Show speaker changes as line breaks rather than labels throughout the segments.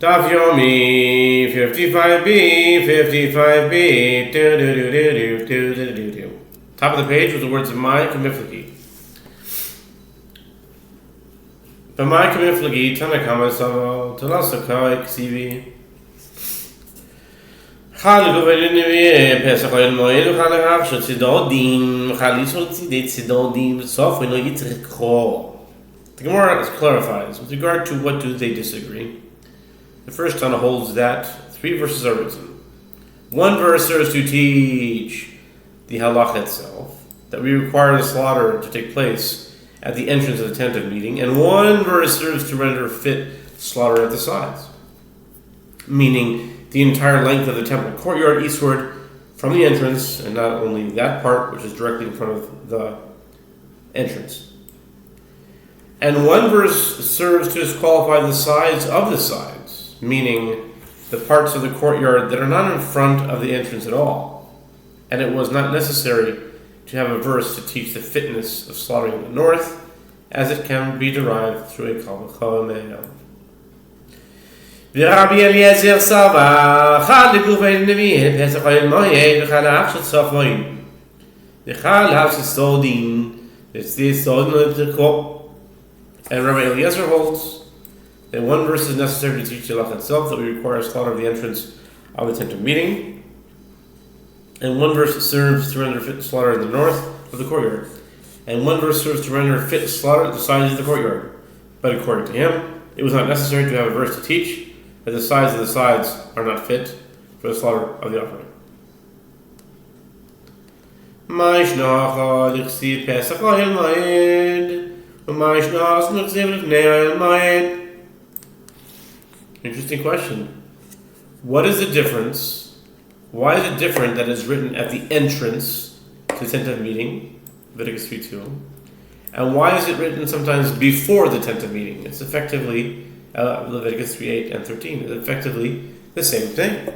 Daf Yomi 55b 55b do. Top of the page with the words of my Kamiflagi. B'mai Kamiflagi Tanakama Savo Talasakai Ksivi Chal Govelin Nevi Pesach Oil Moed Chal Rav Tzidodin Chal Yisrael Tzidei Tzidodin Sofer No Yitzrek Chol. The Gemara clarifies with regard to what do they disagree. The first Tana holds that 3 verses are written. One verse serves to teach the halach itself, that we require the slaughter to take place at the entrance of the tent of meeting, and one verse serves to render fit slaughter at the sides, meaning the entire length of the temple courtyard eastward from the entrance, and not only that part which is directly in front of the entrance. And one verse serves to disqualify the sides of the sides, meaning the parts of the courtyard that are not in front of the entrance at all. And it was not necessary to have a verse to teach the fitness of slaughtering in the north, as it can be derived through a kal v'chomer. Rabbi Eliezer Sava chal legufei nevi'eh pesach oil moed v'chal ha'achshat sofoin v'chal ha'achshat sodin v'tzdi sodin l'tekot. And Rabbi Eliezer holds that one verse is necessary to teach the halach itself, that we require slaughter of the entrance of the tent of meeting, and one verse serves to render fit slaughter in the north of the courtyard, and one verse serves to render fit slaughter at the sides of the courtyard. But according to him, it was not necessary to have a verse to teach that the sides of the sides are not fit for the slaughter of the offering. Interesting question. What is the difference? Why is it different that it's written at the entrance to the tent of meeting, Leviticus 3:2, and why is it written sometimes before the tent of meeting? It's effectively Leviticus 3:8 and 13. It's effectively the same thing.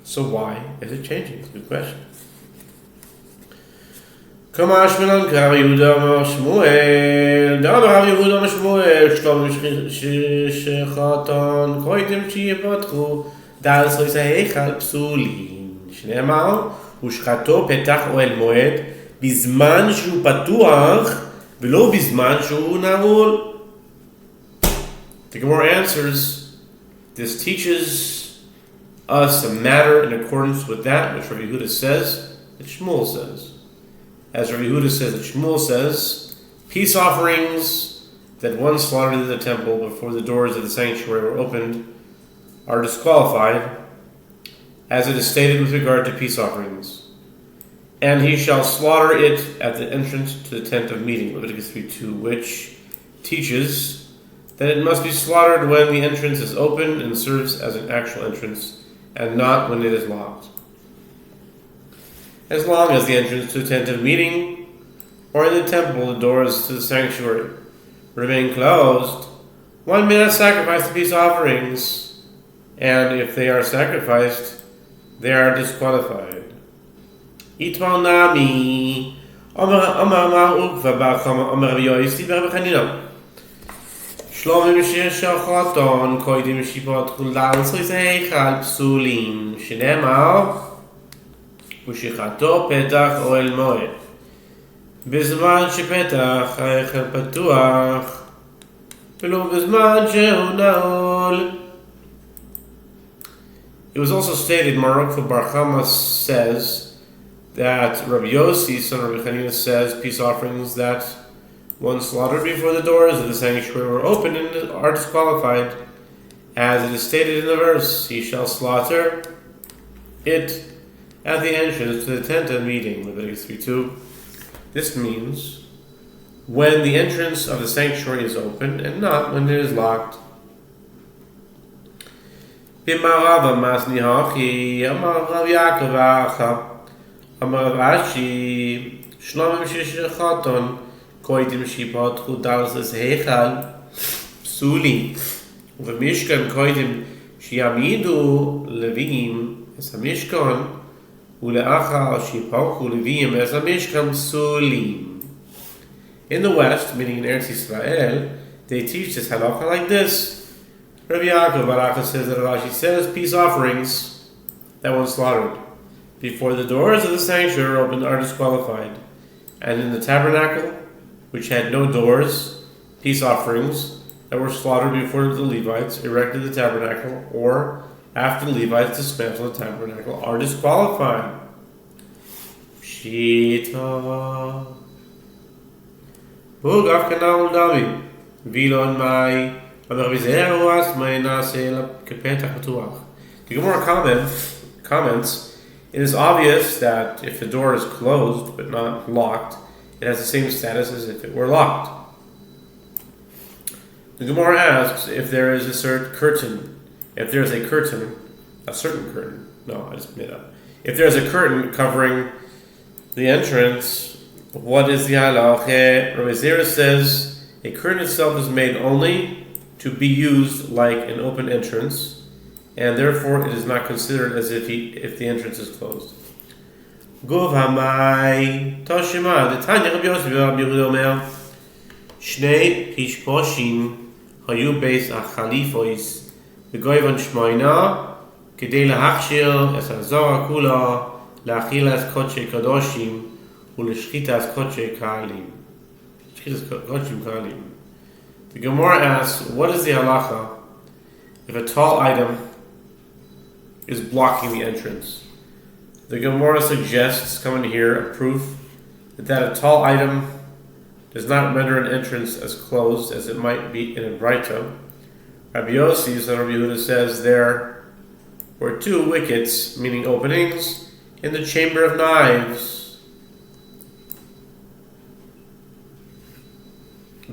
So why is it changing? It's a good question. Kamash Milan Kar Yehuda Shmuel Dabar Rav Yehuda Shmuel Shlom Shechatan Koidim Shiyapatchu Dal Soisei Heichal Psulin Shneimar Ushchato Petach Oel Moed Bizman Shu Patuach V'lo Bizman Shu Navul. The Gemara answers, this teaches us a matter in accordance with that which Rabbi Yehuda says, that Shmuel says. As Rabbi Yehuda says, that Shmuel says, peace offerings that one slaughtered in the temple before the doors of the sanctuary were opened are disqualified, as it is stated with regard to peace offerings. And he shall slaughter it at the entrance to the tent of meeting, Leviticus 3:2, which teaches that it must be slaughtered when the entrance is open and serves as an actual entrance, and not when it is locked. As long as the entrance to the tent of meeting, or in the temple, the doors to the sanctuary remain closed, one may not sacrifice the peace offerings, and if they are sacrificed, they are disqualified. Itmal nami, Omer Ukva Bacham, Omer Rabbi Yosi, Rabbi Chanina. Shlomim Shechatan, Koidim Shipat Kulal, Soisei Chal Psulim, Shneimar ושחטו פתח אוהל מועד בזמן שפתח ההיכל פתוח ולא בזמן שהוא נעול. It was also stated, Marokko Bar Chama says that Rabbi Yossi, son of Rabbi Chanina, says peace offerings that one slaughtered before the doors of the sanctuary were open and are disqualified, as it is stated in the verse, he shall slaughter it at the entrance to the tent of meeting, Leviticus 3:2. This means when the entrance of the sanctuary is open and not when it is locked. B'marav masni hachi, amar Rav Yaakov acha, amar Rav Ashi, shlomim shechatan, koidim shipatchu dalzes heichal, psuli, u'v'mishkan koidim shiyamidu levim es hamishkan, in the West, meaning in Eretz Yisrael, they teach this halacha like this. Rabbi Yaakov Baraka says that Rashi says peace offerings that one slaughtered before the doors of the sanctuary are opened are disqualified. And in the tabernacle, which had no doors, peace offerings that were slaughtered before the Levites erected the tabernacle or after the Levites dismantled the tabernacle are disqualified. Pshita. Bugav kanal dami. Vilon mai. The Gemara comments, it is obvious that if the door is closed but not locked, it has the same status as if it were locked. The Gemara asks if there is a certain curtain. If there is a curtain, a certain curtain. No, I just made up. If there is a curtain covering the entrance, what is the halacha? Rabbi Zera says a curtain itself is made only to be used like an open entrance, and therefore it is not considered as if the entrance is closed. Gov hamai toshima the Tanya Rabbi Yehuda Omer Shnei pishposhim hayu beis achalifois v'goyvan shmoina kedei lahachshir es hazora kula la'achilas kodshe kadoshim u'leshchitas kodshe kalim. Shchitas kodshe kalim. The Gemara asks, what is the halacha if a tall item is blocking the entrance? The Gemara suggests, coming here, a proof that a tall item does not render an entrance as closed as it might be in a Braita. Rabbi Yossi, son of Rabbi Yehuda, says there were two wickets, meaning openings, in the chamber of knives.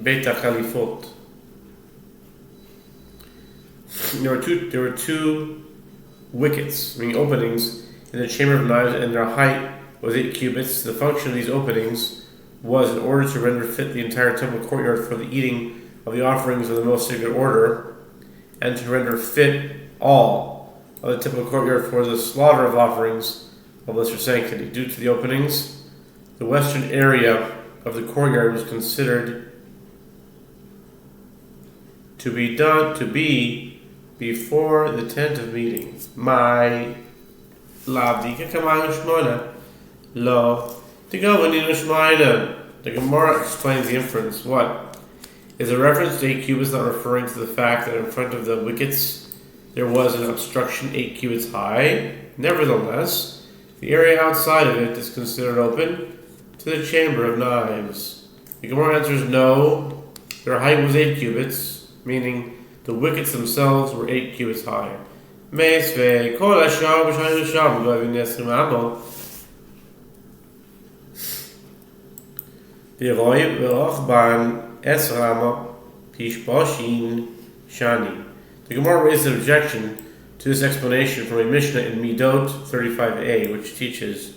Beit HaChalifot. There were two wickets, meaning openings, in the chamber of knives, and their height was 8 cubits. The function of these openings was in order to render fit the entire temple courtyard for the eating of the offerings of the most sacred order, and to render fit all of the temple courtyard for the slaughter of offerings of lesser sanctity. Due to the openings, the western area of the courtyard was considered to be before the tent of meeting. My lavdika kamal shmona lo to go when in shmona. The Gemara explains the inference. What is a reference to 8 cubits not referring to the fact that in front of the wickets there was an obstruction 8 cubits high? Nevertheless, the area outside of it is considered open to the chamber of knives. The Gemara answers no. Their height was 8 cubits, meaning the wickets themselves were 8 cubits high. Meisvei kol hashar b'shayim sham goyim nesrim amo. V'roim v'rochban esr amo pishposhin shani. The Gemara raised an objection to this explanation from a Mishnah in Midot 35a, which teaches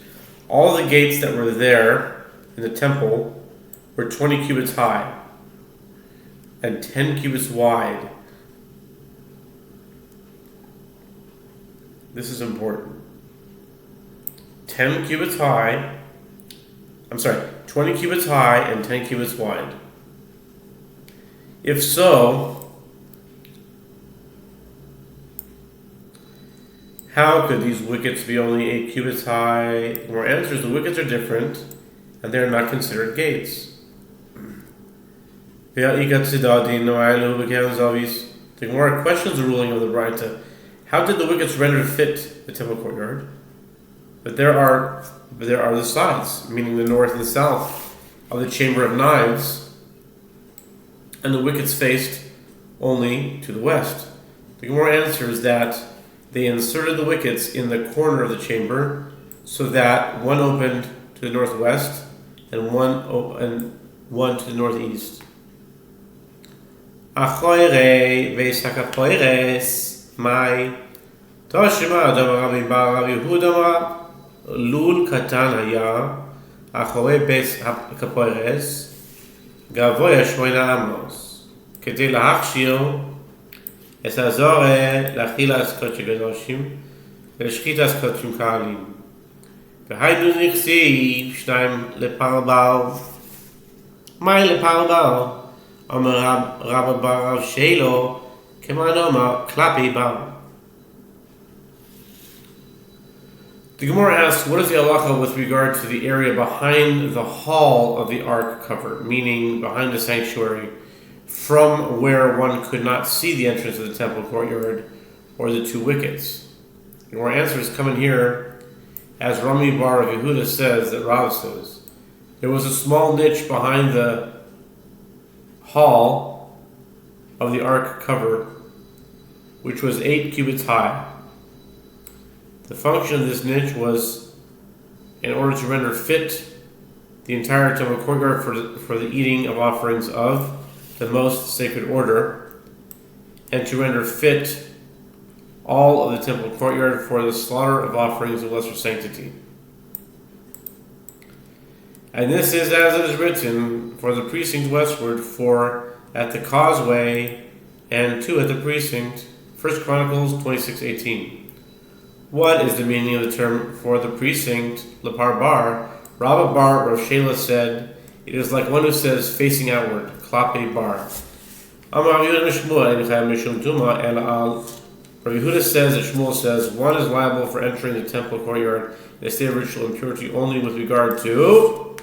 all the gates that were there in the temple were 20 cubits high and 10 cubits wide. This is important. 20 cubits high and 10 cubits wide. If so, how could these wickets be only 8 cubits high? The more answers, the wickets are different, and they are not considered gates. The Gemara questions the ruling of the Braita. How did the wickets render fit the temple courtyard? But there are the sides, meaning the north and south of the chamber of knives, and the wickets faced only to the west. The Gemara answers that they inserted the wickets in the corner of the chamber so that one opened to the northwest and one to the northeast. Achoire ve'sakapoires mai toshima Rabbi Yehuda lul katan haya achore beis kapoires gavoya shmoina amos kedei lahachshir es hazore lachilas kodesh kadoshim ve'shchitas kodesh kalim v'haydu nichsiv shnayim leparbar mai leparbar Amar Rabba Bar Shelo Kemanoma klapi bar. The Gemara asks, what is the halacha with regard to the area behind the hall of the ark cover, meaning behind the sanctuary, from where one could not see the entrance of the temple courtyard or the two wickets? The Gemara answers come in here, as Rami Bar of Yehuda says, that Rav says. There was a small niche behind the hall of the ark cover, which was 8 cubits high. The function of this niche was in order to render fit the entire temple courtyard for the eating of offerings of the most sacred order, and to render fit all of the temple courtyard for the slaughter of offerings of lesser sanctity. And this is as it is written, for the precinct westward, for at the causeway, and 2 at the precinct. 1 Chronicles 26:18. What is the meaning of the term for the precinct, Lepar Bar? Rabba Bar Rav Shela said, it is like one who says facing outward, Klape Bar. Rav Yehuda says that Shmuel says one is liable for entering the temple courtyard in a state of ritual impurity only with regard to